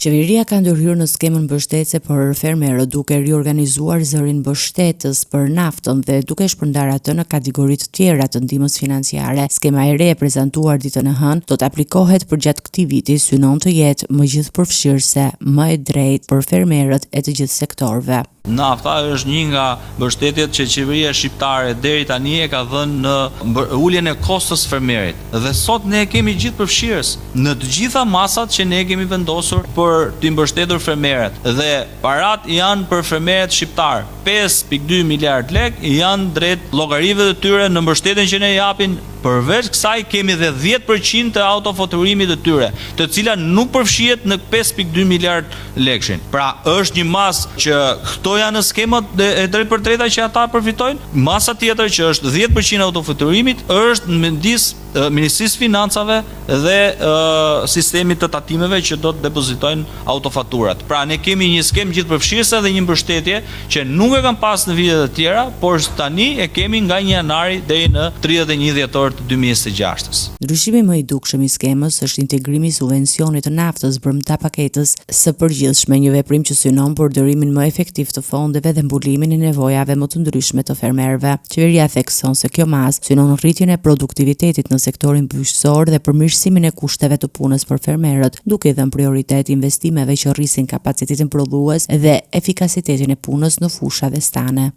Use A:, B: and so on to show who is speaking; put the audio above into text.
A: Qeveria ka ndërhyrë në skemën mbështetëse për fermerët duke riorganizuar zërin mbështetës për naftën dhe duke shpërndarë atë në kategoritë tjera të ndihmës financiare. Skema e re e prezantuar ditën e hënë do të aplikohet përgjatë këtij viti, synon të jetë më gjithëpërfshirëse, më e drejtë për fermerët e të gjithë sektorëve.
B: Nafta është një nga mbështetjet që qeveria shqiptare deri tani e ka dhënë në uljen e kostos fermerit. Dhe sot ne kemi gjithë përfshirës në të gjitha masat që ne kemi vendosur për të mbështetur fermerët. Dhe parat janë për fermerët shqiptar. 5.2 miliard lek janë drejt llogarive të tyre në mbështetjen që ne japin. Përveç kësaj kemi dhe 10% të autofaturimit të tyre, të cilat nuk përfshihet në 5.2 miliard lekshin. Pra është një masë që këto janë në skemat e drejt për drejta që ata përfitojnë. Masa tjetër që është 10% autofaturimit është në mendis Ministrisë Financave dhe sistemit të tatimeve që do të depozitojnë autofaturat. Pra ne kemi një skemë gjithëpërfshirëse dhe një mbështetje që nuk e kam pas në vitet e tjera, por tani e kemi nga 1 janari deri në 31 dhjetor të 2026.
A: Ndryshimi më i dukshëm i skemës është integrimi i subvencionit të naftës brënda paketës së përgjithshme, një veprim që synon përdorimin më efektiv të fondeve dhe mbulimin e nevojave më të ndryshme të fermerëve. Qeveria thekson se kjo masë synon rritjen e produktivitetit në sektorin bujqësor dhe përmirësimin e kushteve të punës për fermerët, duke dhënë prioritet investimeve që rrisin kapacitetin prodhues dhe efikasitetin e punës në fusha dhe stane.